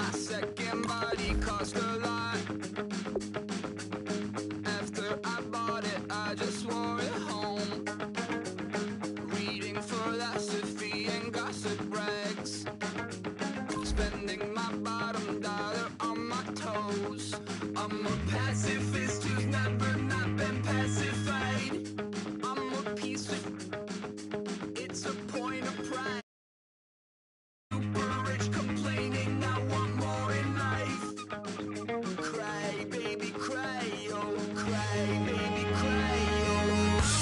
my second body cost a lot. After I bought it, I just wore it home. Reading philosophy and gossip rags. Spending my bottom dollar on my toes. I'm a pacifist who's never not been pacified. I'm a piece of... It's a point of pride. Super rich complaining I want more in life. Cry, baby, cry, oh, cry, baby, cry, oh.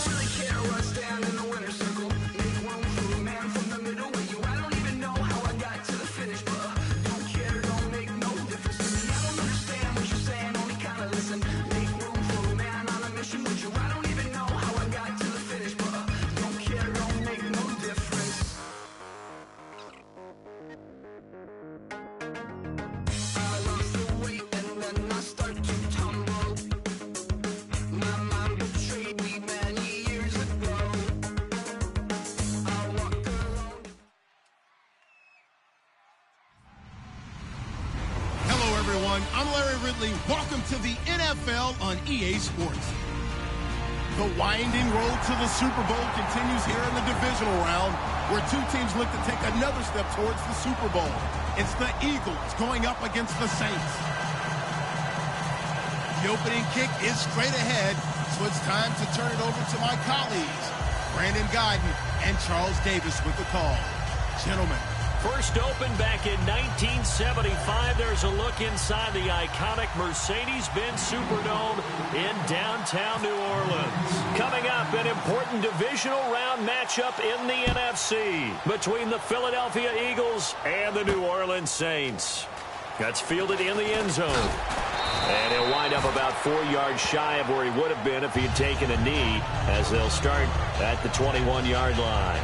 Really care where I stand in the winner's circle. Make room for a man from the middle with you. I don't even know how I got to the finish, but don't care, don't make no difference to me. I don't understand what you're saying, only kinda listen. Make room for a man on a mission with you. I don't even know how I got to the finish, but don't care, don't make no difference. I lost the weight and then I start to tumble. My mind betrayed me many years ago. I walk alone. Hello, everyone. I'm Larry Ridley. Welcome to the NFL on EA Sports. The winding road to the Super Bowl continues here in the divisional round, where two teams look to take another step towards the Super Bowl. It's the Eagles going up against the Saints. The opening kick is straight ahead, so it's time to turn it over to my colleagues, Brandon Guyton and Charles Davis with the call. Gentlemen. First opened back in 1975. There's a look inside the iconic Mercedes-Benz Superdome in downtown New Orleans. Coming up, an important divisional round matchup in the NFC between the Philadelphia Eagles and the New Orleans Saints. That's fielded in the end zone. And he'll wind up about 4 yards shy of where he would have been if he had taken a knee, as they'll start at the 21-yard line.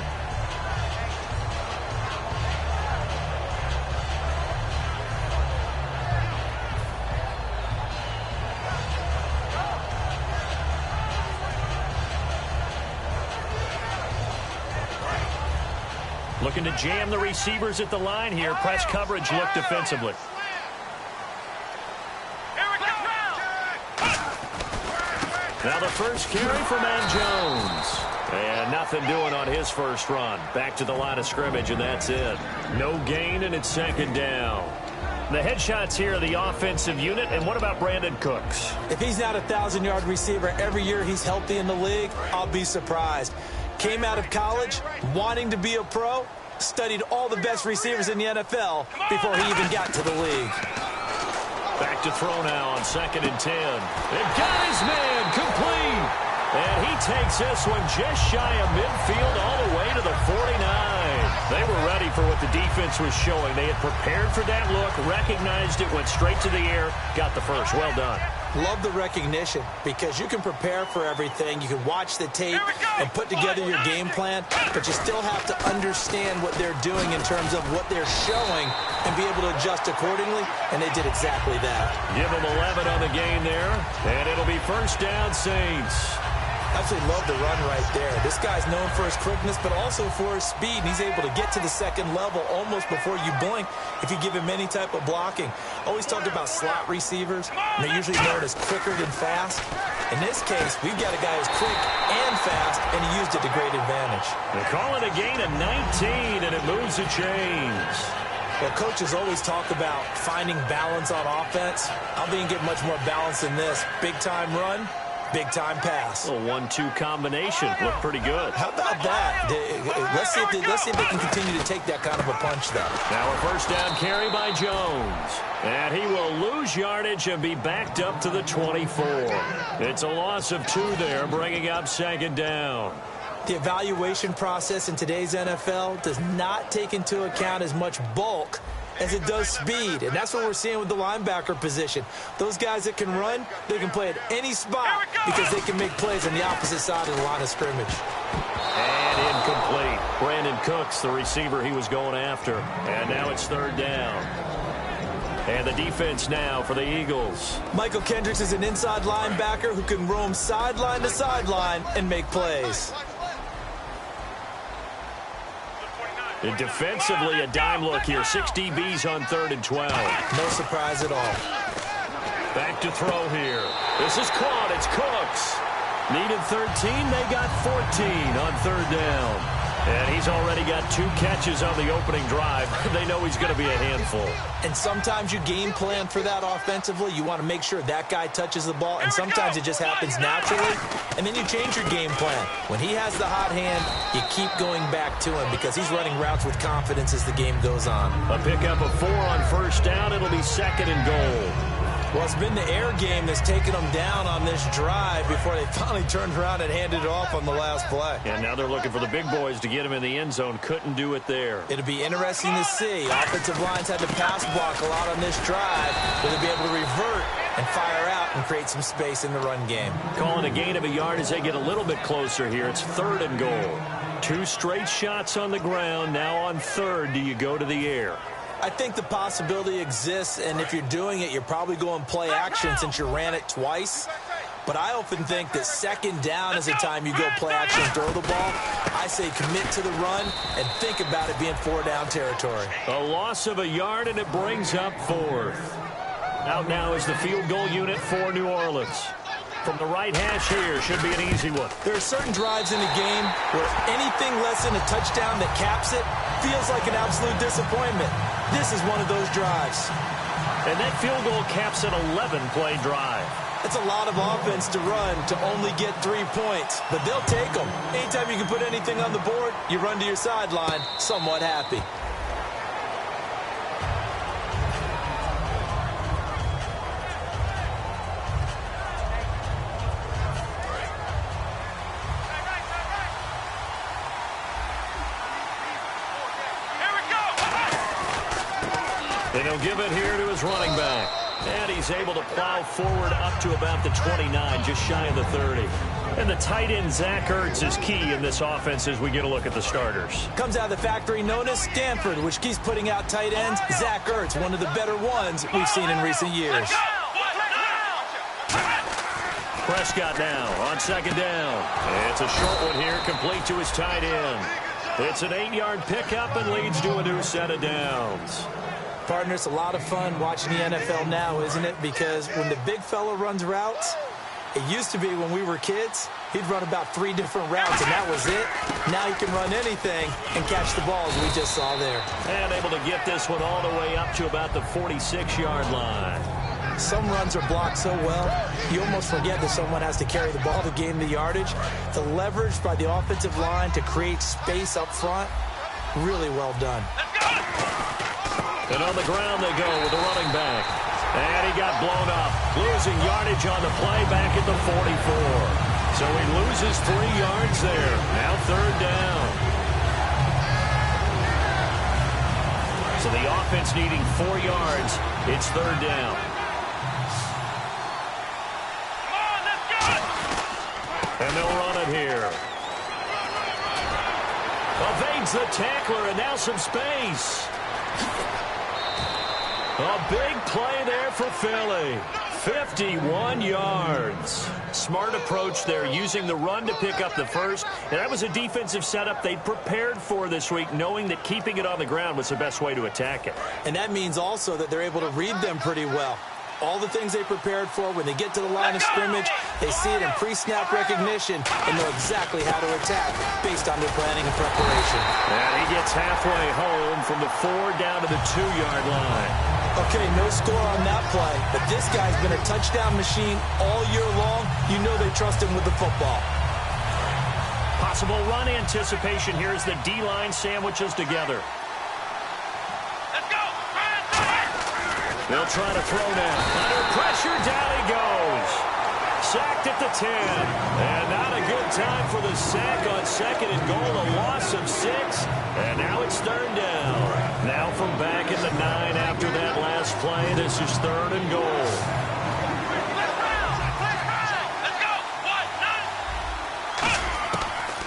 Looking to jam the receivers at the line here. Press coverage look defensively. Now the first carry for Man Jones. And nothing doing on his first run. Back to the line of scrimmage, and that's it. No gain, and it's second down. The headshots here are the offensive unit. And what about Brandon Cooks? If he's not a 1,000-yard receiver every year he's healthy in the league, I'll be surprised. Came out of college wanting to be a pro, studied all the best receivers in the NFL before he even got to the league. Back to throw now on 2nd and 10. And got his man complete. And he takes this one just shy of midfield all the way to the 49. They were ready for what the defense was showing. They had prepared for that look, recognized it, went straight to the air, got the first. Well done. Love the recognition, because you can prepare for everything. You can watch the tape and put together your game plan, but you still have to understand what they're doing in terms of what they're showing and be able to adjust accordingly, and they did exactly that. Give them 11 on the gain there, and it'll be first down, Saints. Absolutely love the run right there. This guy's known for his quickness, but also for his speed, and he's able to get to the second level almost before you blink if you give him any type of blocking. Always talk about slot receivers, and they're usually known as quicker than fast. In this case, we've got a guy who's quick and fast, and he used it to great advantage. They call it a gain of 19, and it moves the chains. Well, coaches always talk about finding balance on offense. I don't think you get much more balance than this. Big-time run, big-time pass. A 1-2 combination. Looked pretty good. How about that? Let's see if they can continue to take that kind of a punch, though. Now a first down carry by Jones. And he will lose yardage and be backed up to the 24. It's a loss of 2 there, bringing up second down. The evaluation process in today's NFL does not take into account as much bulk as it does speed, and that's what we're seeing with the linebacker position. Those guys that can run, they can play at any spot because they can make plays on the opposite side of the line of scrimmage. And incomplete. Brandon Cooks, the receiver he was going after. And now it's third down. And the defense now for the Eagles. Michael Kendricks is an inside linebacker who can roam sideline to sideline and make plays. And defensively, a dime look here. 6 DBs on 3rd and 12. No surprise at all. Back to throw here. This is caught. It's Cooks. Needed 13. They got 14 on 3rd down. And he's already got 2 catches on the opening drive. They know he's going to be a handful. And sometimes you game plan for that offensively. You want to make sure that guy touches the ball, and sometimes it just happens naturally. And then you change your game plan. When he has the hot hand, you keep going back to him because he's running routes with confidence as the game goes on. A pickup of 4 on 1st down. It'll be 2nd and goal. Well, it's been the air game that's taken them down on this drive before they finally turned around and handed it off on the last play. And now they're looking for the big boys to get him in the end zone. Couldn't do it there. It'll be interesting to see. Offensive lines had to pass block a lot on this drive. Will they be able to revert and fire out and create some space in the run game? Calling a gain of a yard as they get a little bit closer here. It's 3rd and goal. 2 straight shots on the ground. Now on 3rd, do you go to the air? I think the possibility exists, and if you're doing it, you're probably going play action since you ran it twice. But I often think that 2nd down is the time you go play action and throw the ball. I say commit to the run and think about it being 4-down territory. A loss of a yard, and it brings up 4th. Out now is the field goal unit for New Orleans. From the right hash here, should be an easy one. There are certain drives in the game where anything less than a touchdown that caps it feels like an absolute disappointment. This is one of those drives. And that field goal caps an 11-play drive. It's a lot of offense to run to only get 3 points, but they'll take them. Anytime you can put anything on the board, you run to your sideline somewhat happy. And he'll give it here to his running back. And he's able to plow forward up to about the 29, just shy of the 30. And the tight end, Zach Ertz, is key in this offense as we get a look at the starters. Comes out of the factory known as Stanford, which keeps putting out tight ends. Zach Ertz, one of the better ones we've seen in recent years. Prescott now on 2nd down. It's a short one here, complete to his tight end. It's an 8-yard pickup and leads to a new set of downs. Partner, it's a lot of fun watching the NFL now, isn't it? Because when the big fella runs routes, it used to be when we were kids, he'd run about 3 different routes, and that was it. Now he can run anything and catch the ball, as we just saw there. And able to get this one all the way up to about the 46-yard line. Some runs are blocked so well, you almost forget that someone has to carry the ball to gain the yardage. The leverage by the offensive line to create space up front, really well done. And on the ground they go with the running back. And he got blown up. Losing yardage on the play back at the 44. So he loses 3 yards there. Now 3rd down. So the offense needing 4 yards. It's 3rd down. And they'll run it here. Evades the tackler, and now some space. A big play there for Philly. 51 yards. Smart approach there, using the run to pick up the first. And that was a defensive setup they'd prepared for this week, knowing that keeping it on the ground was the best way to attack it. And that means also that they're able to read them pretty well. All the things they prepared for, when they get to the line of scrimmage, they see it in pre-snap recognition and know exactly how to attack based on their planning and preparation. And he gets halfway home from the 4 down to the 2-yard line. Okay, no score on that play, but this guy's been a touchdown machine all year long. You know they trust him with the football. Possible run anticipation here as the D-line sandwiches together. They'll try to throw now. Under pressure, down he goes. Sacked at the 10. And not a good time for the sack on 2nd and goal. A loss of 6. And now it's 3rd down. Now from back at the 9 after that last play. This is 3rd and goal.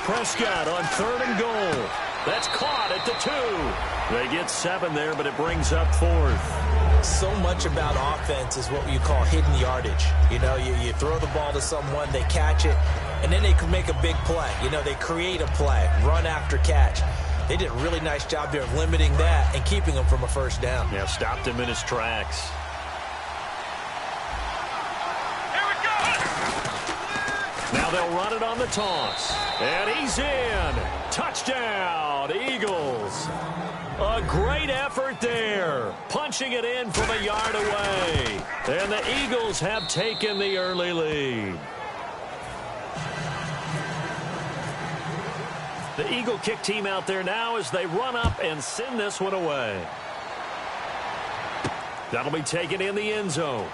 Prescott on 3rd and goal. That's caught at the 2. They get 7 there, but it brings up 4th. So much about offense is what you call hidden yardage. You know, you throw the ball to someone, they catch it, and then they can make a big play. You know, they create a play, run after catch. They did a really nice job there of limiting that and keeping him from a first down. Yeah, stopped him in his tracks. Now they'll run it on the toss. And he's in. Touchdown, Eagles. A great effort there. Punching it in from a yard away. And the Eagles have taken the early lead. The Eagle kick team out there now as they run up and send this one away. That'll be taken in the end zone.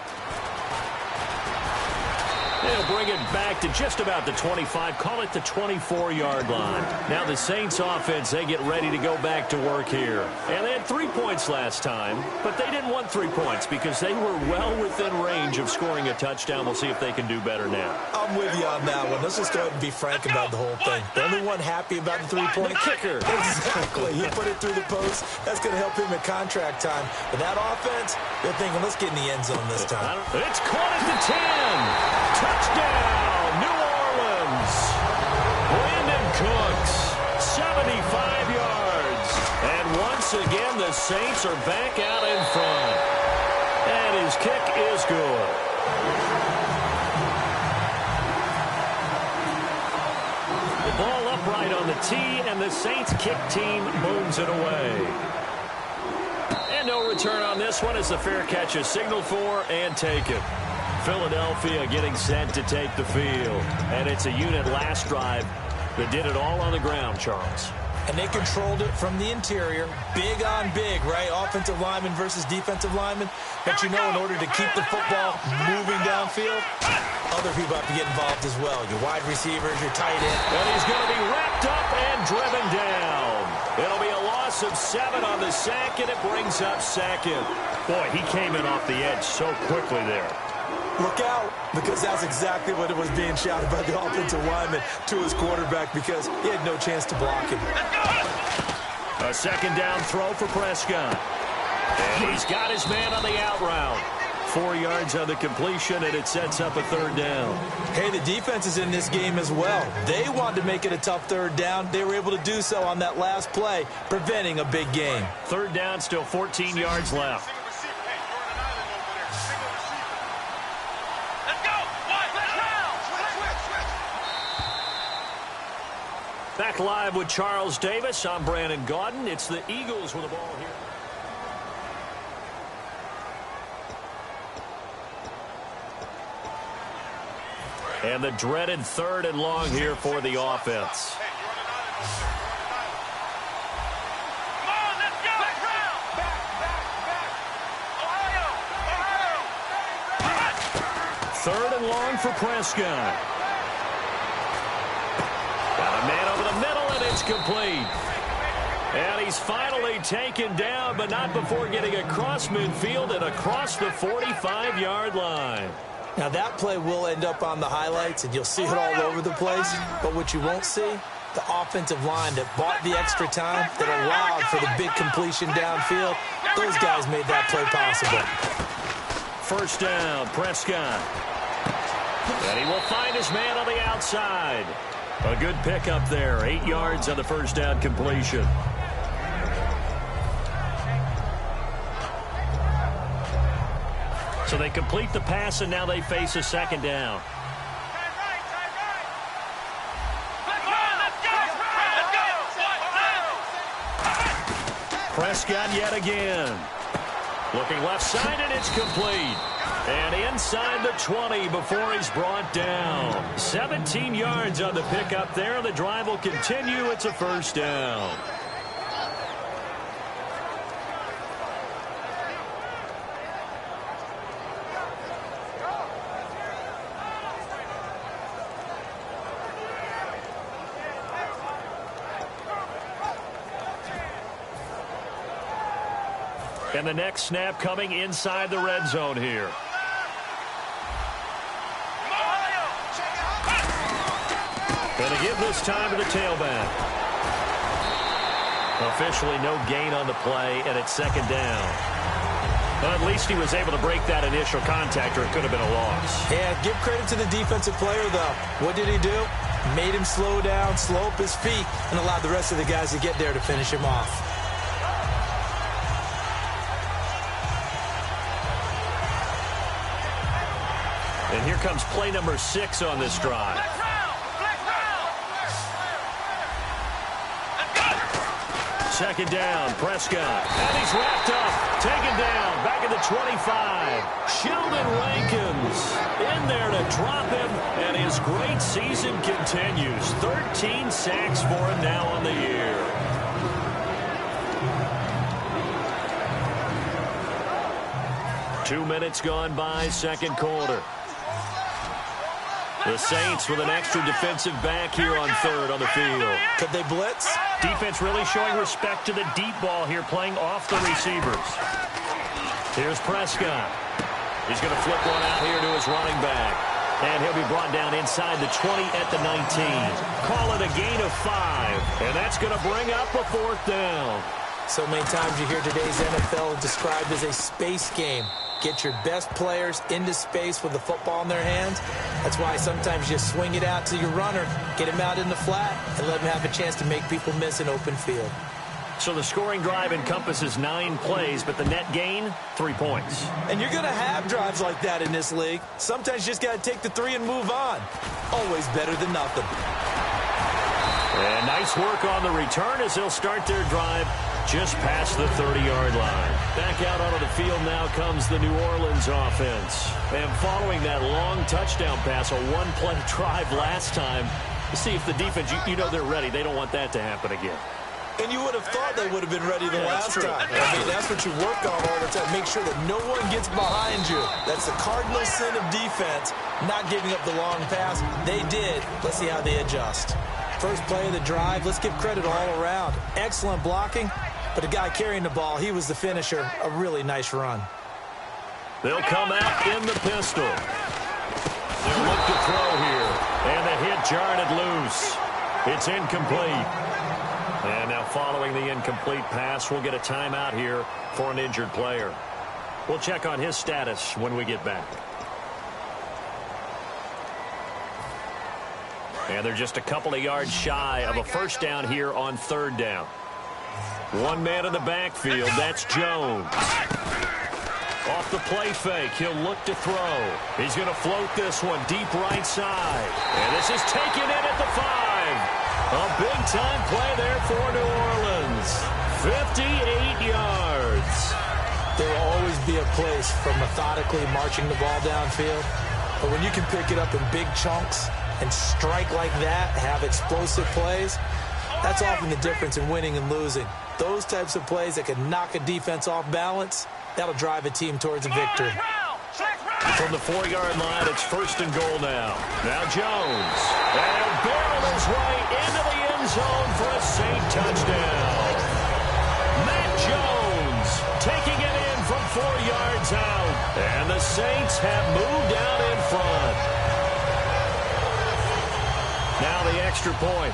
They'll bring it back to just about the 25, call it the 24-yard line. Now the Saints offense, they get ready to go back to work here. And they had 3 points last time, but they didn't want 3 points because they were well within range of scoring a touchdown. We'll see if they can do better now. I'm with you on that one. Let's just go ahead and be frank about the whole thing. The only one happy about the 3-point kicker. Exactly. He put it through the post. That's going to help him at contract time. But that offense, they're thinking, let's get in the end zone this time. It's caught at the 10. Touchdown, New Orleans. Brandon Cooks, 75 yards. And once again, the Saints are back out in front. And his kick is good. The ball upright on the tee, and the Saints kick team booms it away. And no return on this one as the fair catch is signaled for and taken. Philadelphia getting set to take the field. And it's a unit last drive that did it all on the ground, Charles. And they controlled it from the interior. Big on big, right? Offensive lineman versus defensive lineman. But you know, in order to keep the football moving downfield, other people have to get involved as well. Your wide receivers, your tight end. And he's going to be wrapped up and driven down. It'll be a loss of 7 on the sack, and it brings up second. Boy, he came in off the edge so quickly there. Look out, because that's exactly what it was being shouted by the offensive lineman to his quarterback because he had no chance to block him. A second down throw for Prescott. And he's got his man on the out route. 4 yards on the completion, and it sets up a third down. Hey, the defense is in this game as well. They wanted to make it a tough third down. They were able to do so on that last play, preventing a big gain. Third down, still 14 yards left. Back live with Charles Davis. I'm Brandon Gaudin. It's the Eagles with the ball here. And the dreaded 3rd and long here for the offense. Third and long for Prescott. Got a man over the middle, and it's complete. And he's finally taken down, but not before getting across midfield and across the 45-yard line. Now, that play will end up on the highlights, and you'll see it all over the place. But what you won't see, the offensive line that bought the extra time, that allowed for the big completion downfield, those guys made that play possible. First down, Prescott. And he will find his man on the outside. A good pickup there, 8 yards on the first down completion. So they complete the pass, and now they face a second down. Prescott yet again. Looking left side, and it's complete. And inside the 20 before he's brought down. 17 yards on the pickup there. The drive will continue. It's a first down. And the next snap coming inside the red zone here. Going to give this time to the tailback. Officially no gain on the play, and it's second down. Well, at least he was able to break that initial contact, or it could have been a loss. Yeah, give credit to the defensive player, though. What did he do? Made him slow down, slow up his feet, and allowed the rest of the guys to get there to finish him off. And here comes play number 6 on this drive. Second down, Prescott. And he's wrapped up, taken down, back at the 25. Sheldon Rankins in there to drop him, and his great season continues. 13 sacks for him now on the year. Two minutes gone by, second quarter. The Saints with an extra defensive back here on third on the field. Could they blitz? Defense really showing respect to the deep ball here, playing off the receivers. Here's Prescott. He's going to flip one out here to his running back. And he'll be brought down inside the 20 at the 19. Call it a gain of 5. And that's going to bring up a fourth down. So many times you hear today's NFL described as a space game. Get your best players into space with the football in their hands. That's why sometimes you swing it out to your runner, get him out in the flat, and let him have a chance to make people miss an open field. So the scoring drive encompasses 9 plays, but the net gain, 3 points. And you're going to have drives like that in this league. Sometimes you just got to take the 3 and move on. Always better than nothing. And nice work on the return as they'll start their drive just past the 30-yard line. Back out onto the field now comes the New Orleans offense. And following that long touchdown pass, a one-play drive last time, to see if the defense, you know they're ready. They don't want that to happen again. And you would have thought they would have been ready the last time. I mean, that's what you work on all the time. Make sure that no one gets behind you. That's the cardinal sin of defense, not giving up the long pass. They did. Let's see how they adjust. First play of the drive, let's give credit all around. Excellent blocking. But the guy carrying the ball, he was the finisher. A really nice run. They'll come out in the pistol. They'll look to throw here. And the hit jarred it loose. It's incomplete. And now following the incomplete pass, we'll get a timeout here for an injured player. We'll check on his status when we get back. And they're just a couple of yards shy of a first down here on third down. One man in the backfield, that's Jones. Off the play fake, he'll look to throw. He's going to float this one deep right side. And this is taken in at the 5. A big-time play there for New Orleans. 58 yards. There will always be a place for methodically marching the ball downfield. But when you can pick it up in big chunks and strike like that, have explosive plays, that's often the difference in winning and losing. Those types of plays that can knock a defense off balance, that'll drive a team towards a victory. From the 4-yard line, it's first and goal now. Now Jones. And barrel is right into the end zone for a Saint touchdown. Matt Jones taking it in from 4 yards out. And the Saints have moved out in front. Now the extra point.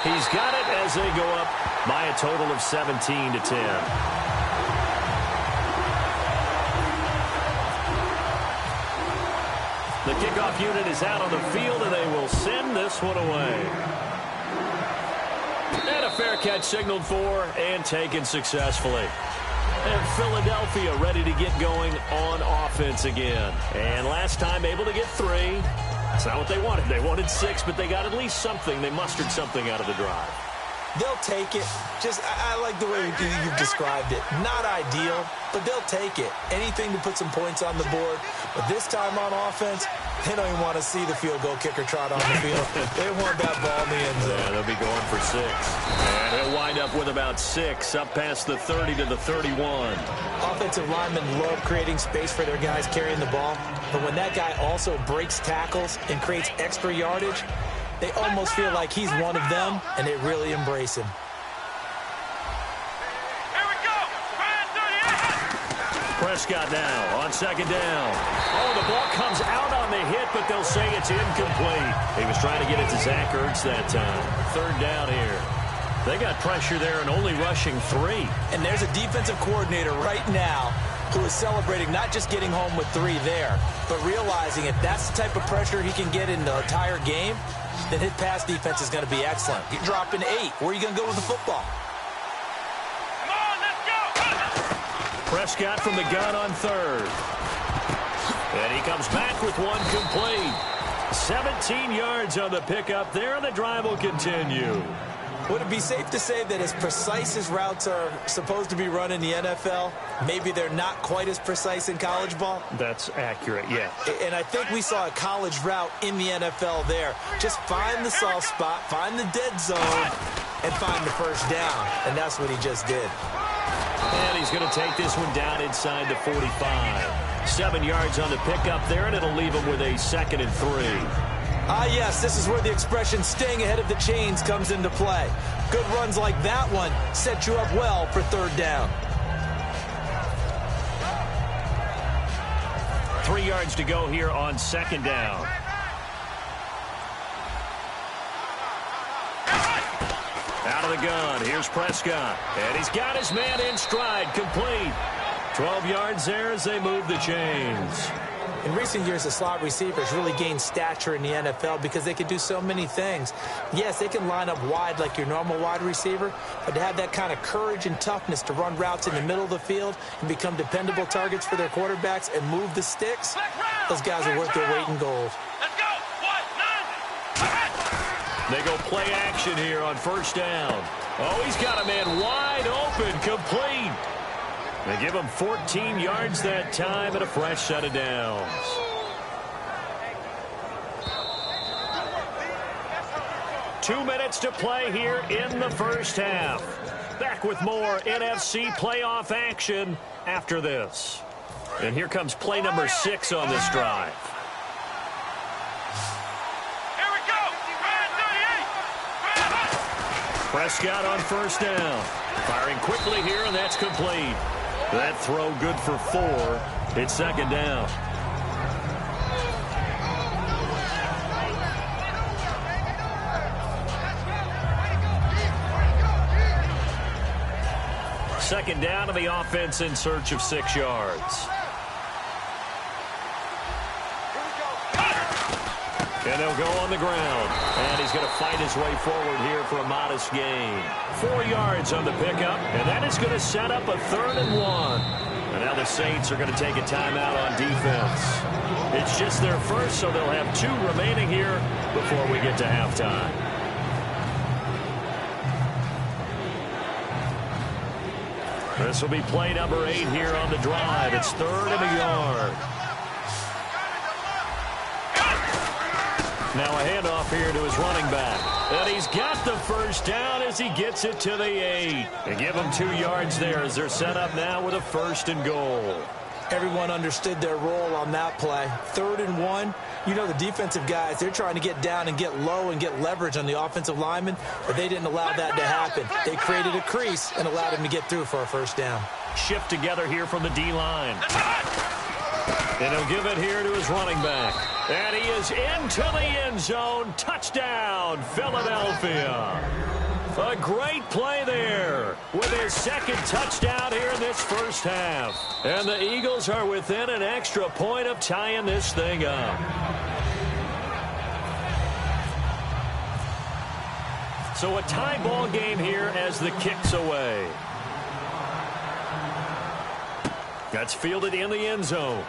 He's got it as they go up by a total of 17-10. The kickoff unit is out on the field, and they will send this one away. And a fair catch signaled for and taken successfully. And Philadelphia ready to get going on offense again. And last time able to get 3. That's not what they wanted. They wanted 6, but they got at least something. They mustered something out of the drive. They'll take it. I like the way you've described it. Not ideal, but they'll take it. Anything to put some points on the board. But this time on offense, they don't even want to see the field goal kicker trot on the field. They want that ball in the end zone. Yeah, they'll be going for 6. And he'll wind up with about 6, up past the 30 to the 31. Offensive linemen love creating space for their guys carrying the ball. But when that guy also breaks tackles and creates extra yardage, they almost feel like he's one of them, and they really embrace him. Prescott now on second down. Oh, the ball comes out on the hit, but they'll say it's incomplete. He was trying to get it to Zach Ertz that time. Third down here. They got pressure there and only rushing 3. And there's a defensive coordinator right now who is celebrating not just getting home with 3 there, but realizing if that's the type of pressure he can get in the entire game, then his pass defense is going to be excellent. You're dropping 8. Where are you going to go with the football? Come on, let's go! Prescott from the gun on 3rd. And he comes back with 1 complete. 17 yards on the pickup there, and the drive will continue. Would it be safe to say that as precise as routes are supposed to be run in the NFL, maybe they're not quite as precise in college ball? That's accurate, yeah. And I think we saw a college route in the NFL there. Just find the soft spot, find the dead zone, and find the first down. And that's what he just did. And he's going to take this one down inside the 45. 7 yards on the pickup there, and it'll leave him with a 2nd and 3. Ah, yes, this is where the expression staying ahead of the chains comes into play. Good runs like that one set you up well for 3rd down. 3 yards to go here on 2nd down. Out of the gun, here's Prescott. And he's got his man in stride, complete. 12 yards there as they move the chains. In recent years, the slot receivers really gained stature in the NFL because they can do so many things. Yes, they can line up wide like your normal wide receiver, but to have that kind of courage and toughness to run routes in the middle of the field and become dependable targets for their quarterbacks and move the sticks, those guys are worth their weight in gold. Let's go! 1, 9. They go play action here on 1st down. Oh, he's got a man wide open, complete. They give him 14 yards that time and a fresh set of downs. Two minutes to play here in the first half. Back with more NFC playoff action after this. And here comes play number 6 on this drive. Here we go! Ryan 38! Prescott on 1st down. Firing quickly here, and that's complete. That throw good for 4. It's 2nd down. Second down to the offense in search of 6 yards. And they'll go on the ground. And he's going to fight his way forward here for a modest gain. 4 yards on the pickup. And that is going to set up a 3rd and 1. And now the Saints are going to take a timeout on defense. It's just their first, so they'll have 2 remaining here before we get to halftime. This will be play number 8 here on the drive. It's 3rd and a yard. Now a handoff here to his running back. And he's got the first down as he gets it to the 8. They give him 2 yards there as they're set up now with a 1st and goal. Everyone understood their role on that play. 3rd and 1. You know the defensive guys, they're trying to get down and get low and get leverage on the offensive lineman, but they didn't allow that to happen. They created a crease and allowed him to get through for a 1st down. Shift together here from the D-line. And he'll give it here to his running back. And he is into the end zone. Touchdown, Philadelphia. A great play there with his 2nd touchdown here in this first half. And the Eagles are within an extra point of tying this thing up. So a tie ball game here as the kick's away. That's fielded in the end zone.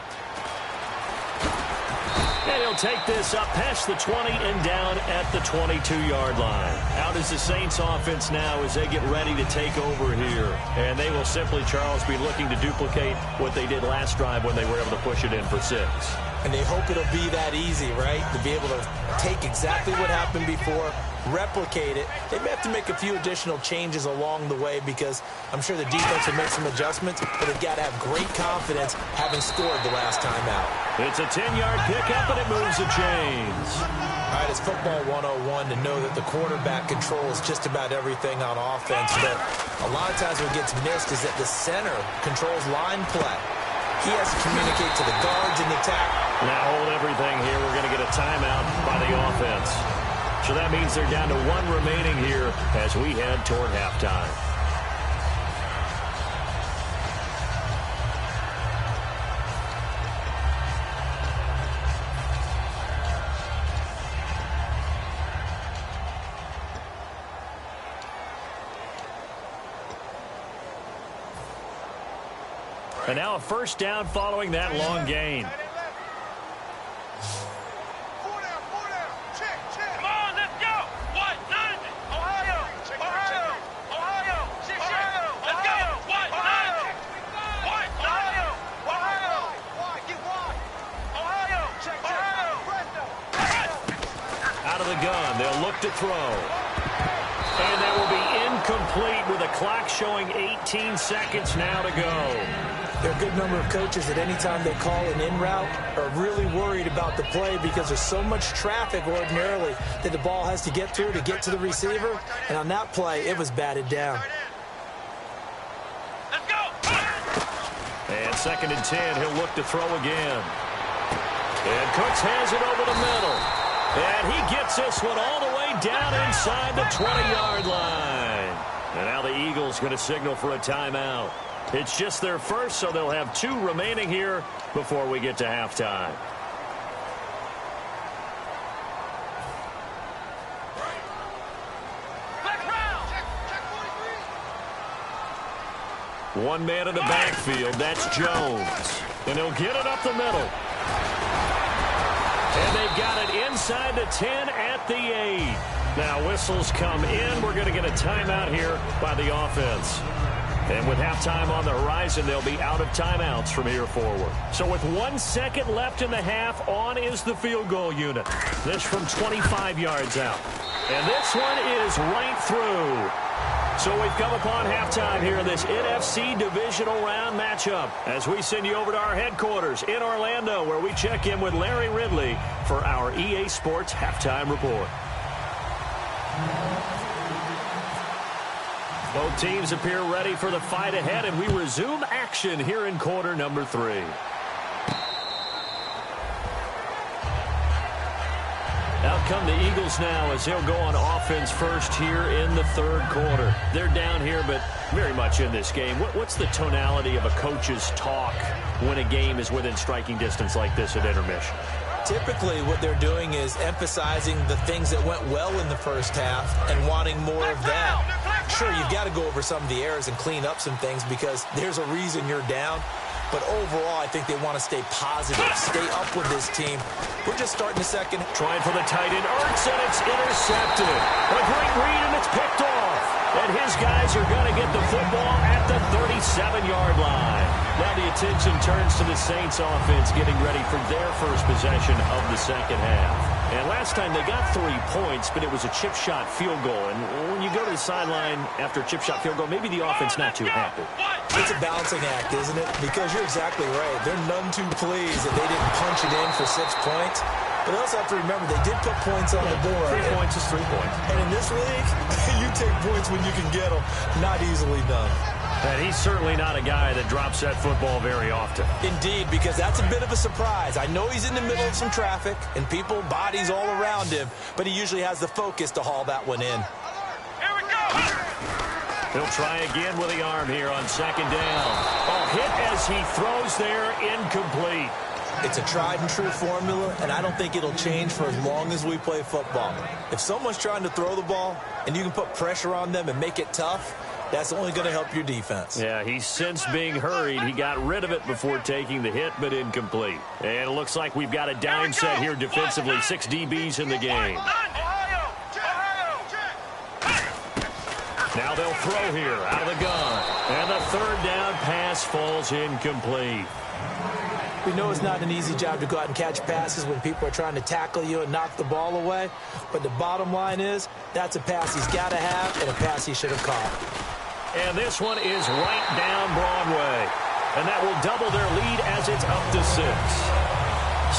And he'll take this up past the 20 and down at the 22-yard line. Out is the Saints offense now as they get ready to take over here. And they will simply, Charles, be looking to duplicate what they did last drive when they were able to push it in for 6. And they hope it'll be that easy, right? To be able to take exactly what happened before, replicate it. They may have to make a few additional changes along the way because I'm sure the defense will make some adjustments, but they've got to have great confidence having scored the last time out. It's a 10-yard pickup, and it moves the chains. All right, it's football 101 to know that the quarterback controls just about everything on offense, but a lot of times what gets missed is that the center controls line play. He has to communicate to the guards and the tackle. Now hold everything here. We're going to get a timeout by the offense. So that means they're down to 1 remaining here as we head toward halftime. And now a first down following that long gain. Come on, let's go. What? Nine. Ohio. Ohio. Ohio. Ohio. Let's go. What? Nine. What? Ohio. Ohio. Get wide. Ohio. Ohio. Out of the gun, they'll look to throw. And that will be incomplete with a clock showing 18 seconds now to go. There are a good number of coaches that any time they call an in route are really worried about the play because there's so much traffic ordinarily that the ball has to get through to get to the receiver. And on that play, it was batted down. Let's go. And 2nd and 10, he'll look to throw again. And Cooks has it over the middle. And he gets this one all the way down inside the 20-yard line. And now the Eagles going to signal for a timeout. It's just their first, so they'll have 2 remaining here before we get to halftime. One man in the backfield, that's Jones. And he'll get it up the middle. And they've got it inside the 10 at the 8. Now whistles come in. We're going to get a timeout here by the offense. And with halftime on the horizon, they'll be out of timeouts from here forward. So with 1 second left in the half, on is the field goal unit. This from 25 yards out. And this one is right through. So we've come upon halftime here in this NFC divisional round matchup as we send you over to our headquarters in Orlando, where we check in with Larry Ridley for our EA Sports Halftime Report. Both teams appear ready for the fight ahead, and we resume action here in quarter number 3. Out come the Eagles now as they'll go on offense first here in the 3rd quarter. They're down here, but very much in this game. What's the tonality of a coach's talk when a game is within striking distance like this at intermission? Typically, what they're doing is emphasizing the things that went well in the first half and wanting more of that. Sure, you've got to go over some of the errors and clean up some things because there's a reason you're down. But overall, I think they want to stay positive, stay up with this team. We're just starting the second. Trying for the tight end, Ertz, and it's intercepted. A great read, and it's picked off. And his guys are going to get the football at the 37-yard line. Now the attention turns to the Saints offense getting ready for their first possession of the second half. And last time they got 3 points, but it was a chip shot field goal. And when you go to the sideline after a chip shot field goal, maybe the offense not too happy. It's a balancing act, isn't it? Because you're exactly right. They're none too pleased that they didn't punch it in for 6 points. But they also have to remember they did put points on the board. 3 points is 3 points. And in this league, you take points when you can get them. Not easily done. And he's certainly not a guy that drops that football very often. Indeed, because that's a bit of a surprise. I know he's in the middle of some traffic and people, bodies all around him, but he usually has the focus to haul that one in. Here we go. He'll try again with the arm here on 2nd down. Oh, hit as he throws there, incomplete. It's a tried and true formula, and I don't think it'll change for as long as we play football. If someone's trying to throw the ball and you can put pressure on them and make it tough, that's only going to help your defense. Yeah, he's since being hurried. He got rid of it before taking the hit, but incomplete. And it looks like we've got a dime set here defensively. 6 DBs in the game. Now they'll throw here out of the gun. And the 3rd down pass falls incomplete. We know it's not an easy job to go out and catch passes when people are trying to tackle you and knock the ball away. But the bottom line is that's a pass he's got to have and a pass he should have caught. And this one is right down Broadway. And that will double their lead as it's up to 6.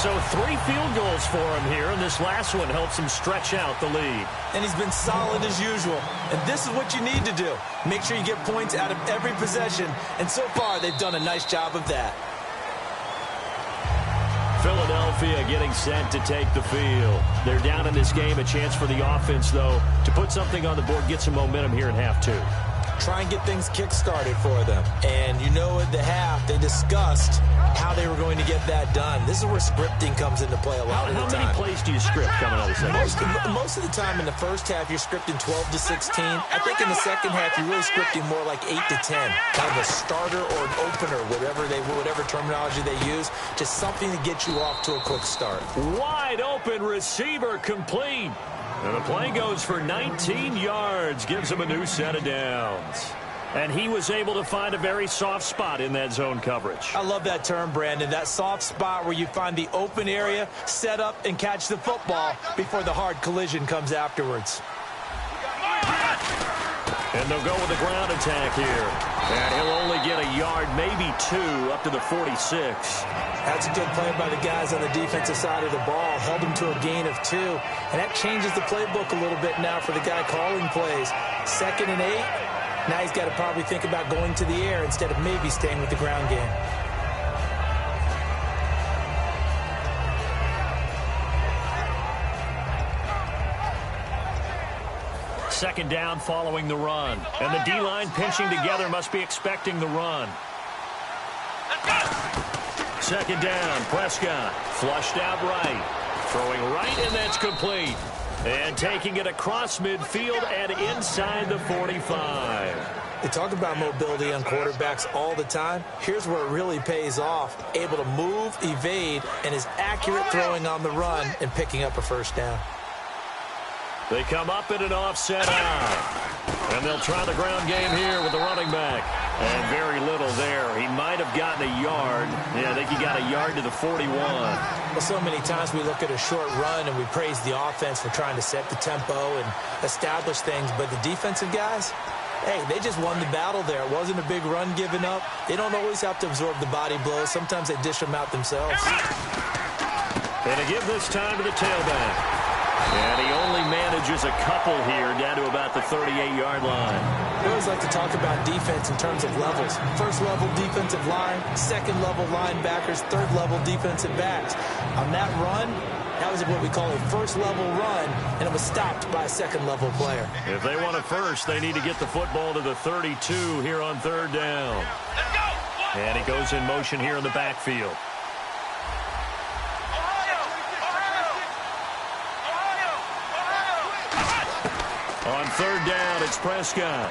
So 3 field goals for him here, and this last one helps him stretch out the lead. And he's been solid as usual. And this is what you need to do. Make sure you get points out of every possession. And so far, they've done a nice job of that. Philadelphia getting set to take the field. They're down in this game. A chance for the offense, though, to put something on the board, get some momentum here in half 2. Try and get things kick-started for them. And you know at the half, they discussed how they were going to get that done. This is where scripting comes into play a lot of the time. How many plays do you script coming out of the second? Most of the time in the first half, you're scripting 12 to 16. I think in the second half, you're really scripting more like 8 to 10. Kind of a starter or an opener, whatever terminology they use. Just something to get you off to a quick start. Wide open receiver complete. And the play goes for 19 yards. Gives him a new set of downs. And he was able to find a very soft spot in that zone coverage. I love that term, Brandon. That soft spot where you find the open area, set up, and catch the football before the hard collision comes afterwards. And they'll go with the ground attack here. And he'll only get a yard, maybe 2, up to the 46. That's a good play by the guys on the defensive side of the ball. Held him to a gain of 2. And that changes the playbook a little bit now for the guy calling plays. 2nd and 8. Now he's got to probably think about going to the air instead of maybe staying with the ground game. Second down following the run. And the D-line pinching together must be expecting the run. Second down, Prescott flushed out right. Throwing right, and that's complete. And taking it across midfield and inside the 45. They talk about mobility on quarterbacks all the time. Here's where it really pays off. Able to move, evade, and is accurate throwing on the run and picking up a first down. They come up in an offset out. And they'll try the ground game here with the running back. And very little there. He might have gotten a yard. Yeah, I think he got a yard to the 41. Well, so many times we look at a short run and we praise the offense for trying to set the tempo and establish things. But the defensive guys, hey, they just won the battle there. It wasn't a big run given up. They don't always have to absorb the body blows. Sometimes they dish them out themselves. And to give this time to the tailback. And he only manages a couple here down to about the 38-yard line. We always like to talk about defense in terms of levels. First level defensive line, second level linebackers, third level defensive backs. On that run, that was what we call a first level run, and it was stopped by a second level player. If they want it first, they need to get the football to the 32 here on third down. And he goes in motion here in the backfield. On third down, it's Prescott.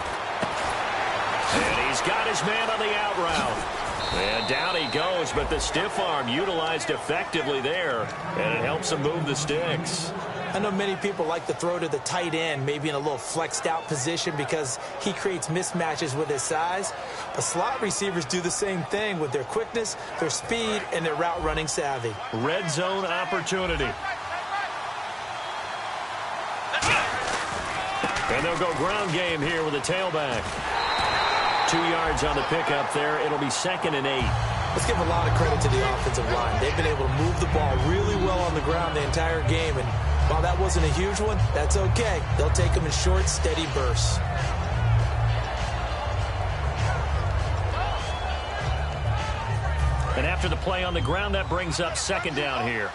And he's got his man on the out route. And down he goes, but the stiff arm utilized effectively there. And it helps him move the sticks. I know many people like to throw to the tight end, maybe in a little flexed out position because he creates mismatches with his size. But slot receivers do the same thing with their quickness, their speed, and their route running savvy. Red zone opportunity. And they'll go ground game here with a tailback. 2 yards on the pickup there. It'll be 2nd and 8. Let's give a lot of credit to the offensive line. They've been able to move the ball really well on the ground the entire game. And while that wasn't a huge one, that's okay. They'll take them in short, steady bursts. And after the play on the ground, that brings up second down here.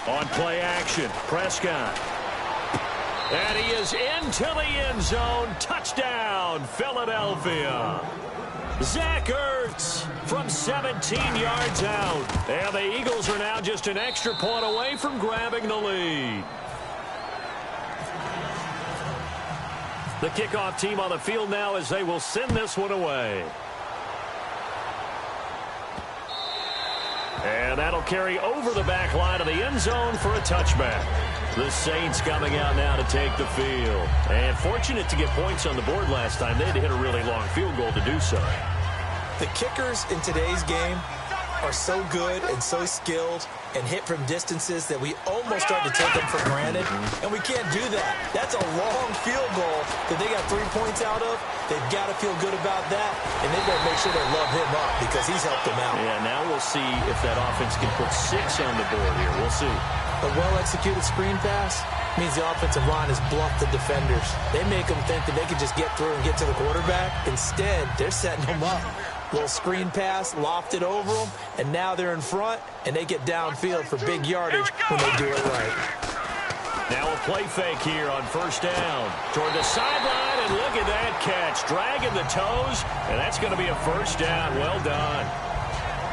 On play action, Prescott. And he is into the end zone. Touchdown, Philadelphia. Zach Ertz from 17 yards out. And the Eagles are now just an extra point away from grabbing the lead. The kickoff team on the field now as they will send this one away. And that'll carry over the back line of the end zone for a touchback. The Saints coming out now to take the field. And fortunate to get points on the board last time. They had to hit a really long field goal to do so. The kickers in today's game are so good and so skilled and hit from distances that we almost start to take them for granted. And we can't do that. That's a long field goal that they got 3 points out of. They've got to feel good about that, and they've got to make sure they love him up because he's helped them out. Yeah, now we'll see if that offense can put 6 on the board here. We'll see. A well-executed screen pass means the offensive line has bluffed the defenders. They make them think that they can just get through and get to the quarterback. Instead, they're setting them up. Little screen pass, lofted over them, and now they're in front, and they get downfield for big yardage when they do it right. Now a play fake here on first down. Toward the sideline, and look at that catch. Dragging the toes, and that's going to be a first down. Well done.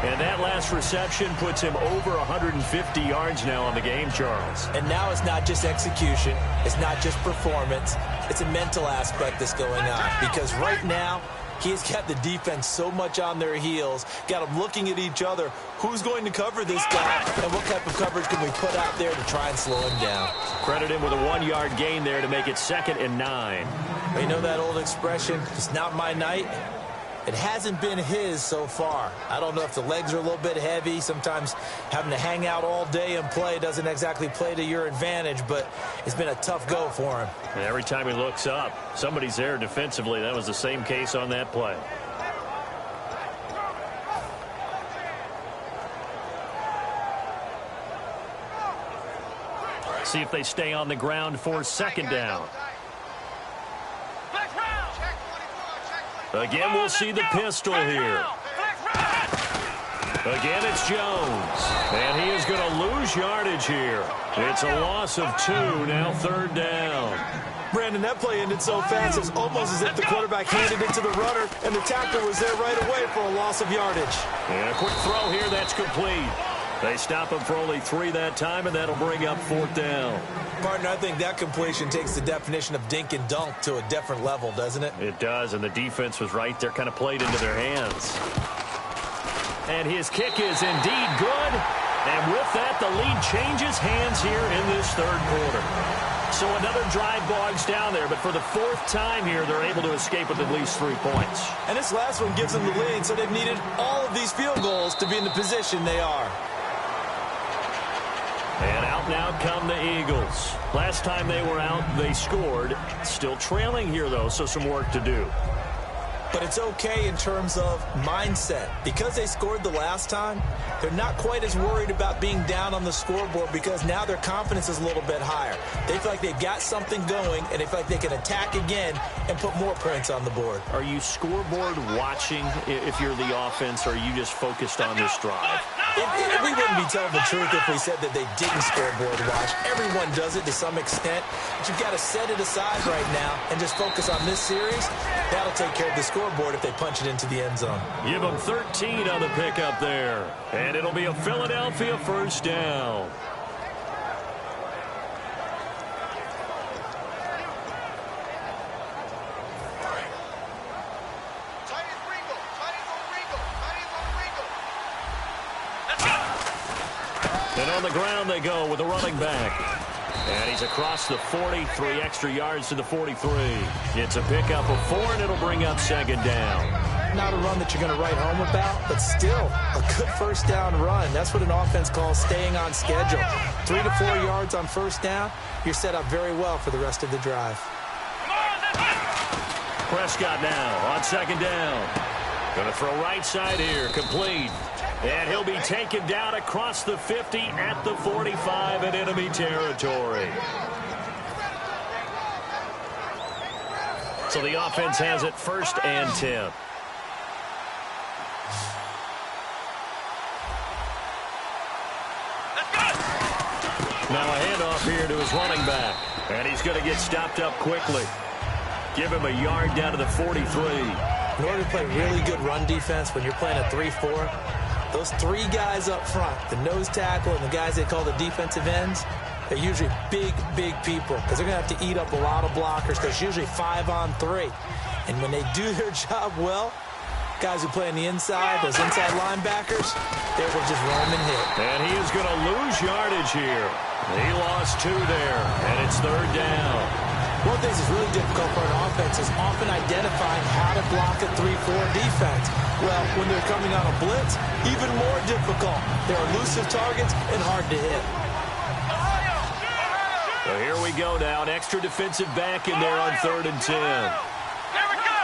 And that last reception puts him over 150 yards now on the game, Charles. And now it's not just execution. It's not just performance. It's a mental aspect that's going on. Because right now, he's got the defense so much on their heels, got them looking at each other. Who's going to cover this guy, and what type of coverage can we put out there to try and slow him down? Credit him with a 1-yard gain there to make it 2nd and 9. You know that old expression, it's not my night? It hasn't been his so far. I don't know if the legs are a little bit heavy. Sometimes having to hang out all day and play doesn't exactly play to your advantage, but it's been a tough go for him. And every time he looks up, somebody's there defensively. That was the same case on that play. See if they stay on the ground for 2nd down. Again, we'll see the pistol here. Again, it's Jones. And he is going to lose yardage here. It's a loss of 2, now 3rd down. Brandon, that play ended so fast, it's almost as if the quarterback handed it to the runner, and the tackler was there right away for a loss of yardage. And a quick throw here, that's complete. They stop him for only 3 that time, and that'll bring up 4th down. Partner, I think that completion takes the definition of dink and dunk to a different level, doesn't it? It does, and the defense was right there, kind of played into their hands. And his kick is indeed good. And with that, the lead changes hands here in this 3rd quarter. So another drive bogs down there, but for the 4th time here, they're able to escape with at least 3 points. And this last one gives them the lead, so they've needed all of these field goals to be in the position they are. And out now come the Eagles. Last time they were out, they scored. Still trailing here, though, so some work to do. But it's okay in terms of mindset. Because they scored the last time, they're not quite as worried about being down on the scoreboard because now their confidence is a little bit higher. They feel like they've got something going, and they feel like they can attack again and put more points on the board. Are you scoreboard watching if you're the offense, or are you just focused on this drive? We wouldn't be telling the truth if we said that they didn't scoreboard watch. Everyone does it to some extent, but you've got to set it aside right now and just focus on this series. That'll take care of the scoreboard if they punch it into the end zone. Give them 13 on the pickup there, and it'll be a Philadelphia 1st down. And on the ground they go with a running back. And he's across the 40, 3 extra yards to the 43. It's a pickup of 4, and it'll bring up 2nd down. Not a run that you're going to write home about, but still a good 1st down run. That's what an offense calls staying on schedule. 3 to 4 yards on 1st down, you're set up very well for the rest of the drive. Prescott now on 2nd down. Going to throw right side here, complete. And he'll be taken down across the 50 at the 45 in enemy territory. So the offense has it 1st and 10. Now a handoff here to his running back. And he's going to get stopped up quickly. Give him a yard down to the 43. In order to play really good run defense when you're playing a 3-4, those 3 guys up front, the nose tackle and the guys they call the defensive ends, they're usually big, big people because they're going to have to eat up a lot of blockers because it's usually 5 on 3. And when they do their job well, guys who play on the inside, those inside linebackers, they're able to just roam and hit. And he is going to lose yardage here. He lost 2 there, and it's 3rd down. One of the things that's really difficult for an offense is often identifying how to block a 3-4 defense. Well, when they're coming on a blitz, even more difficult. They're elusive targets and hard to hit. So here we go now. An extra defensive back in there on 3rd and 10. Here we go.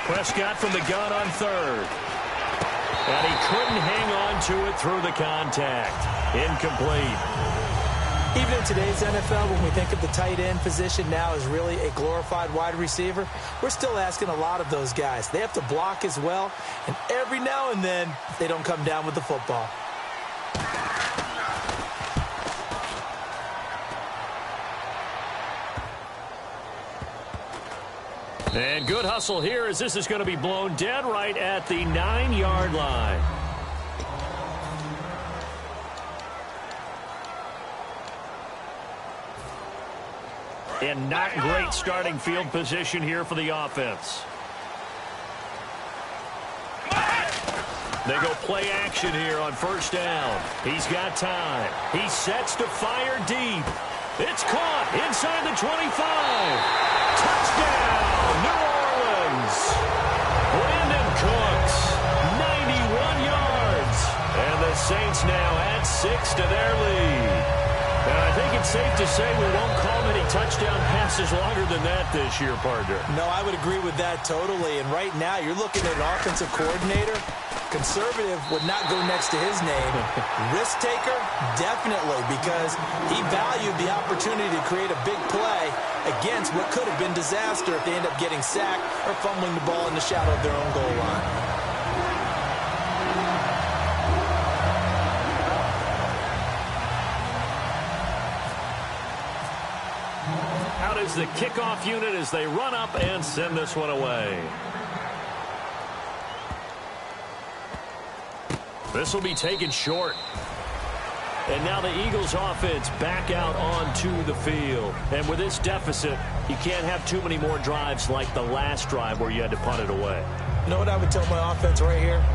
Prescott from the gun on 3rd. And he couldn't hang on to it through the contact. Incomplete. Even in today's NFL, when we think of the tight end position now as really a glorified wide receiver, we're still asking a lot of those guys. They have to block as well, and every now and then, they don't come down with the football. And good hustle here as this is going to be blown dead right at the 9-yard line. And not great starting field position here for the offense. They go play action here on first down. He's got time. He sets to fire deep. It's caught inside the 25. Touchdown, New Orleans. Brandon Cooks, 91 yards. And the Saints now add 6 to their lead. And I think it's safe to say we won't call many touchdown passes longer than that this year, partner. No, I would agree with that totally. And right now, you're looking at an offensive coordinator. Conservative would not go next to his name. Risk taker, definitely, because he valued the opportunity to create a big play against what could have been disaster if they end up getting sacked or fumbling the ball in the shadow of their own goal line. Out is the kickoff unit as they run up and send this one away. This will be taken short. And now the Eagles offense back out onto the field. And with this deficit, you can't have too many more drives like the last drive where you had to punt it away. You know what I would tell my offense right here?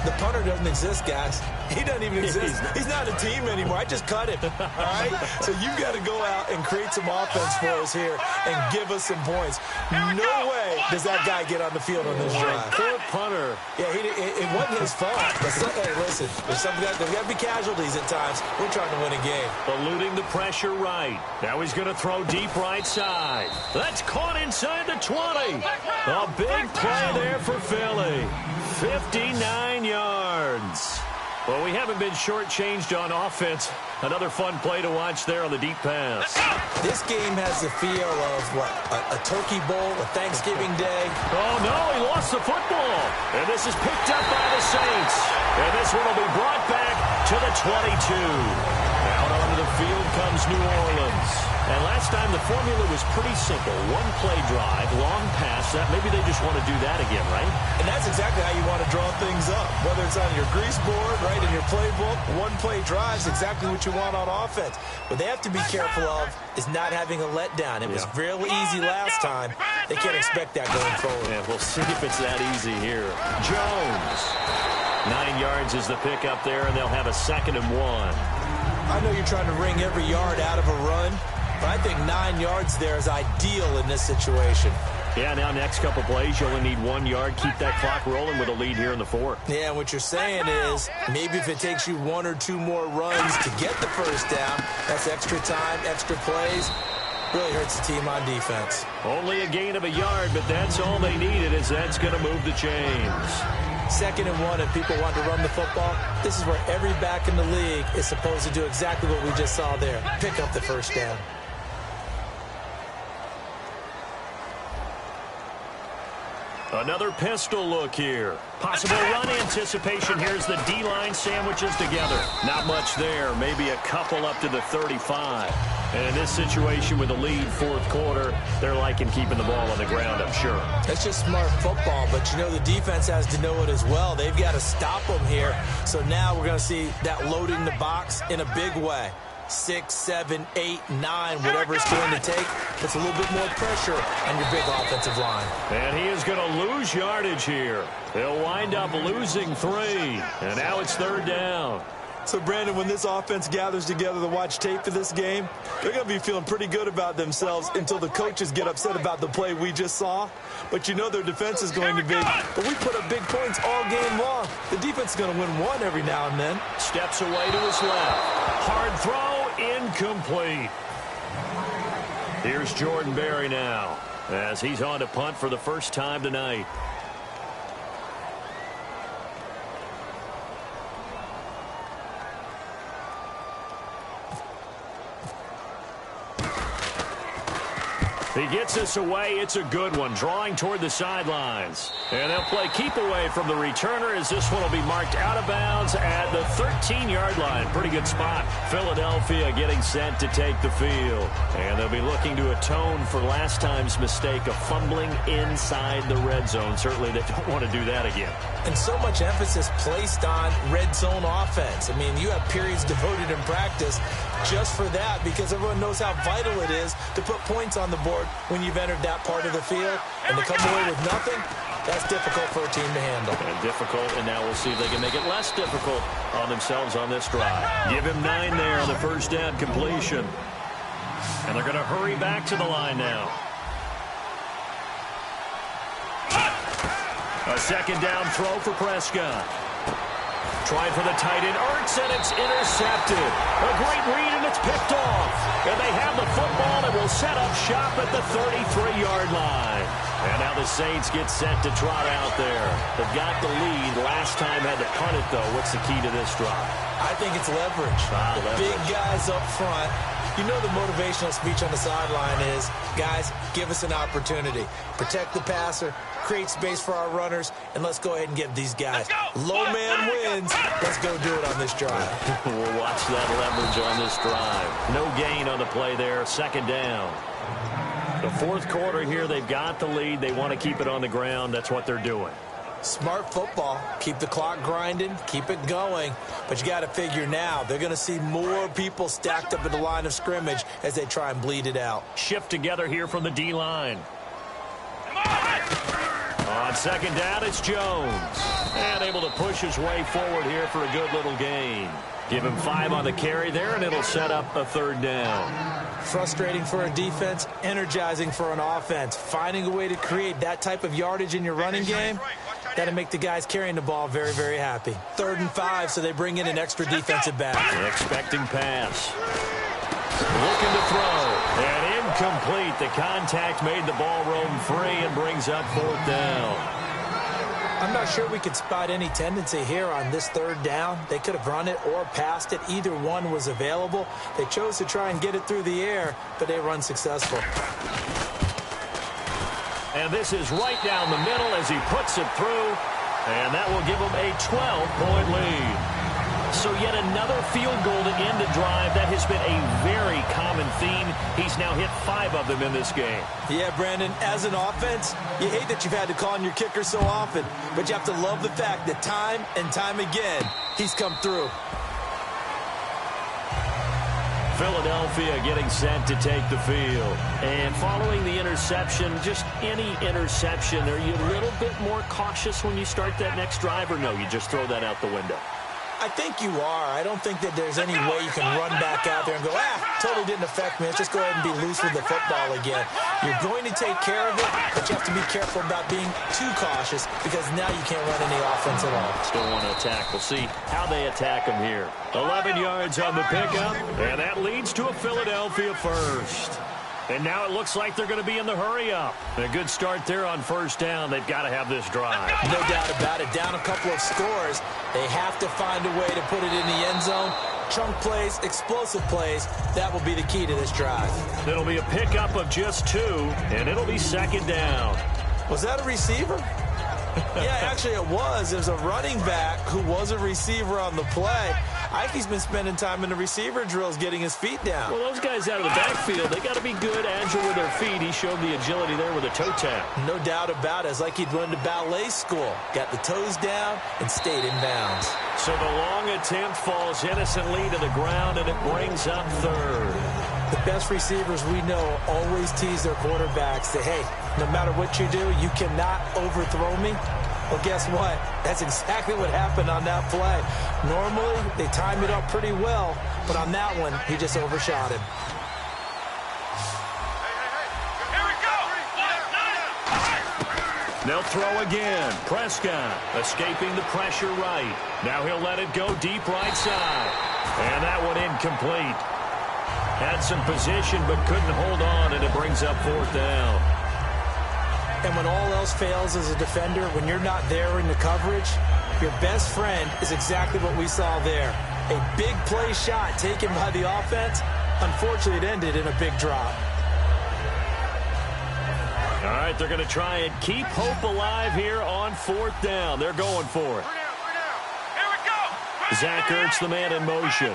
The punter doesn't exist, guys. He doesn't even exist. He's not a team anymore. I just cut him. All right? So you've got to go out and create some offense for us here and give us some points. No way does that guy get on the field on this drive. Poor punter. Yeah, it wasn't his fault. But hey, listen, there's got to be casualties at times. We're trying to win a game. Eluding the pressure right. Now he's going to throw deep right side. That's caught inside the 20. A big play there for Philly. 59 yards. Well, we haven't been shortchanged on offense. Another fun play to watch there on the deep pass. This game has the feel of, what, a turkey bowl, a Thanksgiving day. Oh, no, he lost the football. And this is picked up by the Saints. And this one will be brought back to the 22. Out onto the field comes New Orleans. And last time the formula was pretty simple. One play drive, long pass. Maybe they just want to do that again, right? And that's exactly how you want to draw things up. Whether it's on your grease board, right, in your playbook, one play drive is exactly what you want on offense. What they have to be careful of is not having a letdown. It was real easy last time. They can't expect that going forward. Yeah, we'll see if it's that easy here. Jones. 9 yards is the pickup there, and they'll have a 2nd and 1. I know you're trying to wring every yard out of a run, but I think 9 yards there is ideal in this situation. Yeah, now next couple plays, you only need 1 yard. Keep that clock rolling with a lead here in the 4th. Yeah, what you're saying is maybe if it takes you 1 or 2 more runs to get the first down, that's extra time, extra plays. Really hurts the team on defense. Only a gain of a yard, but that's all they needed, as that's going to move the chains. 2nd and 1, and people want to run the football. This is where every back in the league is supposed to do exactly what we just saw there. Pick up the first down. Another pistol look here. Possible run anticipation. Here's the D-line sandwiches together. Not much there. Maybe a couple up to the 35. And in this situation with the lead 4th quarter, they're liking keeping the ball on the ground, I'm sure. That's just smart football, but you know the defense has to know it as well. They've got to stop them here. So now we're going to see that loading the box in a big way. 6, 7, 8, 9, whatever it's going to take. It's a little bit more pressure on your big offensive line. And he is going to lose yardage here. He'll wind up losing 3. And now it's 3rd down. So, Brandon, when this offense gathers together to watch tape for this game, they're going to be feeling pretty good about themselves until the coaches get upset about the play we just saw. But you know their defense is going to be, but we put up big points all game long. The defense is going to win one every now and then. Steps away to his left. Hard throw, incomplete. Here's Jordan Berry now as he's on to punt for the first time tonight. He gets this away. It's a good one, drawing toward the sidelines. And they'll play keep away from the returner as this one will be marked out of bounds at the 13-yard line. Pretty good spot. Philadelphia getting set to take the field. And they'll be looking to atone for last time's mistake of fumbling inside the red zone. Certainly they don't want to do that again. And so much emphasis placed on red zone offense. I mean, you have periods devoted in practice just for that because everyone knows how vital it is to put points on the board when you've entered that part of the field. And to come away with nothing, that's difficult for a team to handle. And difficult, and now we'll see if they can make it less difficult on themselves on this drive. Give him 9 there on the first down completion. And they're going to hurry back to the line now. A second down throw for Prescott. Trying for the tight end, Ertz, and it's intercepted. A great read, and it's picked off. And they have the football and will set up shop at the 33-yard line. And now the Saints get set to trot out there. They've got the lead. Last time had to punt it, though. What's the key to this drive? I think it's leverage. The big guys up front. You know the motivational speech on the sideline is, guys, give us an opportunity. Protect the passer, create space for our runners, and let's go ahead and give these guys. Low man wins. Let's go do it on this drive. We'll watch that leverage on this drive. No gain on the play there. Second down. The fourth quarter here, they've got the lead. They want to keep it on the ground. That's what they're doing. Smart football. Keep the clock grinding. Keep it going. But you got to figure now, they're going to see more people stacked up at the line of scrimmage as they try and bleed it out. Shift together here from the D-line. On second down, it's Jones. And able to push his way forward here for a good little gain. Give him 5 on the carry there, and it'll set up a third down. Frustrating for a defense, energizing for an offense. Finding a way to create that type of yardage in your running game, that'll make the guys carrying the ball very, very happy. 3rd and 5, so they bring in an extra defensive back. Expecting pass. Looking to throw. And incomplete. The contact made the ball roam free and brings up 4th down. I'm not sure we could spot any tendency here on this 3rd down. They could have run it or passed it. Either one was available. They chose to try and get it through the air, but they were unsuccessful. And this is right down the middle as he puts it through. And that will give them a 12-point lead. So yet another field goal to end the drive. That has been a very common theme. He's now hit 5 of them in this game. Yeah, Brandon, as an offense, you hate that you've had to call on your kicker so often, but you have to love the fact that time and time again, he's come through. Philadelphia getting set to take the field. And following the interception, just any interception, are you a little bit more cautious when you start that next drive, or no, you just throw that out the window? I think you are. I don't think that there's any way you can run back out there and go, totally didn't affect me. Let's just go ahead and be loose with the football again. You're going to take care of it, but you have to be careful about being too cautious because now you can't run any offense at all. Still want to attack. We'll see how they attack him here. 11 yards on the pickup, and that leads to a Philadelphia first. And now it looks like they're going to be in the hurry-up. A good start there on first down. They've got to have this drive. No doubt about it. Down a couple of scores. They have to find a way to put it in the end zone. Chunk plays, explosive plays. That will be the key to this drive. It'll be a pickup of just 2, and it'll be second down. Was that a receiver? Yeah, actually it was. There's a running back who was a receiver on the play. Ike's been spending time in the receiver drills getting his feet down. Well, those guys out of the backfield, they got to be good, agile with their feet. He showed the agility there with a toe tap. No doubt about it. It's like he'd run to ballet school. Got the toes down and stayed in bounds. So the long attempt falls innocently to the ground, and it brings up 3rd. The best receivers we know always tease their quarterbacks. Say, hey, no matter what you do, you cannot overthrow me. Well, guess what? That's exactly what happened on that play. Normally, they time it up pretty well, but on that one, he just overshot him. Here we go! They'll throw again. Prescott escaping the pressure right. Now he'll let it go deep right side. And that one incomplete. Had some position but couldn't hold on, and it brings up 4th down. And when all else fails as a defender, when you're not there in the coverage, your best friend is exactly what we saw there. A big play shot taken by the offense. Unfortunately, it ended in a big drop. All right, they're going to try and keep hope alive here on 4th down. They're going for it. Here we go. Zach Ertz, the man in motion.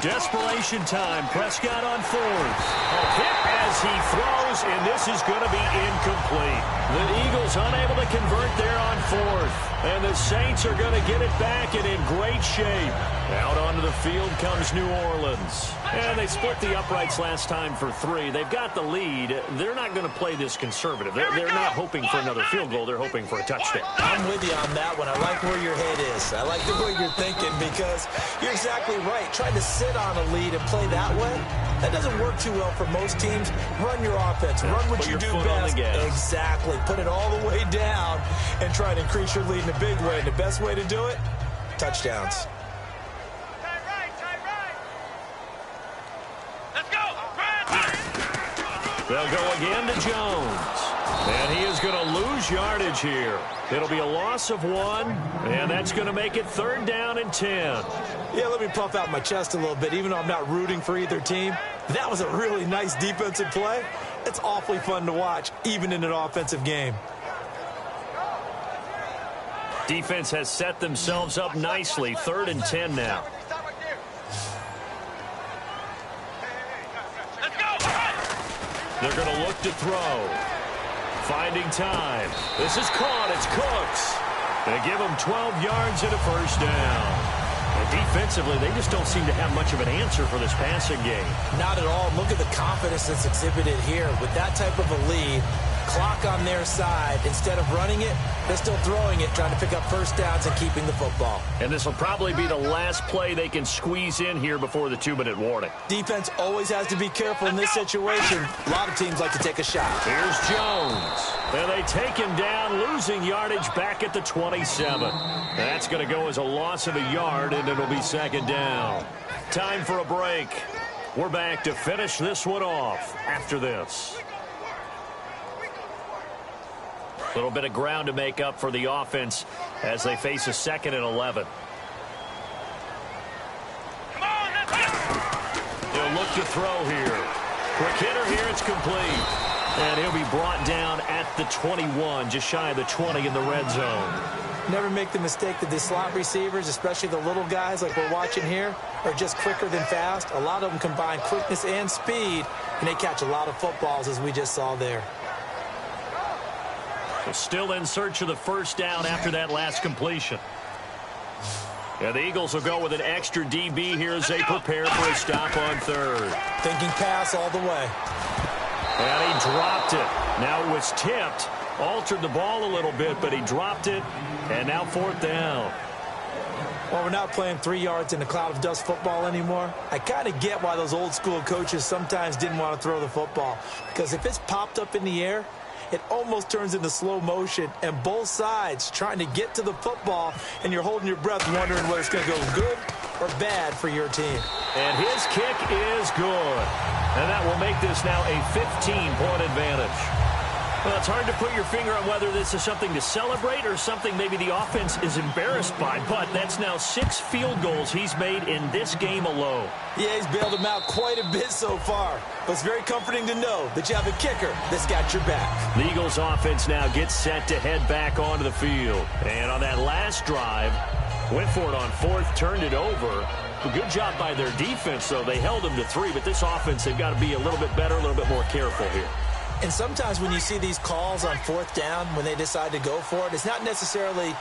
Desperation time. Prescott on 4th. A hit as he throws, and this is going to be incomplete. The Eagles unable to convert there on 4th. And the Saints are going to get it back and in great shape. Out onto the field comes New Orleans. And they split the uprights last time for 3. They've got the lead. They're not going to play this conservative. They're not hoping for another field goal. They're hoping for a touchdown. I'm with you on that one. I like where your head is. I like the way you're thinking because you're exactly right. Trying to sit on a lead and play that way, that doesn't work too well for most teams. Run your offense. Run what you do best. Exactly. Put it all the way down and try to increase your lead in a big way. And the best way to do it, touchdowns. Let's go. They'll go again to Jones. And he is going to lose yardage here. It'll be a loss of 1, and that's going to make it 3rd down and 10. Yeah, let me puff out my chest a little bit, even though I'm not rooting for either team. That was a really nice defensive play. It's awfully fun to watch, even in an offensive game. Defense has set themselves up nicely. 3rd and 10 now. They're going to look to throw. Finding time. This is caught. It's Cooks. They give him 12 yards and a 1st down. And defensively, they just don't seem to have much of an answer for this passing game. Not at all. Look at the confidence that's exhibited here. With that type of a lead, clock on their side, instead of running it, they're still throwing it, trying to pick up 1st downs and keeping the football. And this will probably be the last play they can squeeze in here before the 2-minute warning. Defense always has to be careful in this situation. A lot of teams like to take a shot. Here's Jones. And they take him down, losing yardage back at the 27. That's going to go as a loss of a yard, and it'll be 2nd down. Time for a break. We're back to finish this one off after this. A little bit of ground to make up for the offense as they face a 2nd and 11. They'll look to throw here. Quick hitter here, it's complete. And he'll be brought down at the 21, just shy of the 20 in the red zone. Never make the mistake that the slot receivers, especially the little guys like we're watching here, are just quicker than fast. A lot of them combine quickness and speed, and they catch a lot of footballs, as we just saw there. Still in search of the 1st down after that last completion. And the Eagles will go with an extra DB here as they prepare for a stop on 3rd. Thinking pass all the way. And he dropped it. Now it was tipped. Altered the ball a little bit, but he dropped it. And now 4th down. Well, we're not playing 3 yards in a cloud of dust football anymore. I kind of get why those old school coaches sometimes didn't want to throw the football. Because if it's popped up in the air, it almost turns into slow motion, and both sides trying to get to the football, and you're holding your breath wondering whether it's going to go good or bad for your team. And his kick is good. And that will make this now a 15-point advantage. Well, it's hard to put your finger on whether this is something to celebrate or something maybe the offense is embarrassed by, but that's now 6 field goals he's made in this game alone. Yeah, he's bailed them out quite a bit so far, but it's very comforting to know that you have a kicker that's got your back. The Eagles offense now gets set to head back onto the field. And on that last drive, went for it on 4th, turned it over. A good job by their defense, though. They held them to 3, but this offense, they've got to be a little bit better, a little bit more careful here. And sometimes when you see these calls on 4th down, when they decide to go for it, it's not necessarily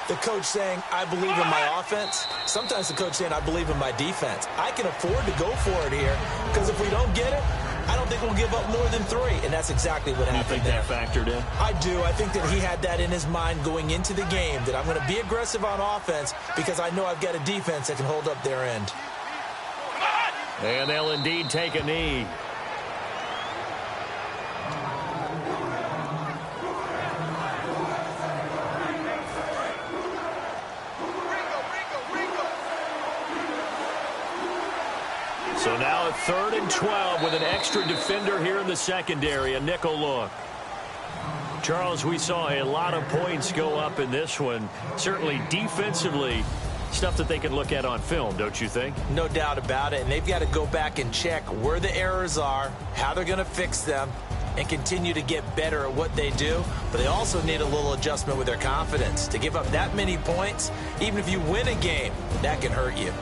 the coach saying, I believe in my offense. Sometimes the coach saying, I believe in my defense. I can afford to go for it here because if we don't get it, I don't think we'll give up more than 3. And that's exactly what happened there. You think that factored in? I do. I think that he had that in his mind going into the game, that I'm going to be aggressive on offense because I know I've got a defense that can hold up their end. And they'll indeed take a knee. So now a 3rd and 12 with an extra defender here in the secondary, a nickel look. Charles, we saw a lot of points go up in this one. Certainly defensively, Stuff that they can look at on film, don't you think? No doubt about it, and they've got to go back and check where the errors are, how they're going to fix them, and continue to get better at what they do. But they also need a little adjustment with their confidence. To give up that many points, even if you win a game, that can hurt you.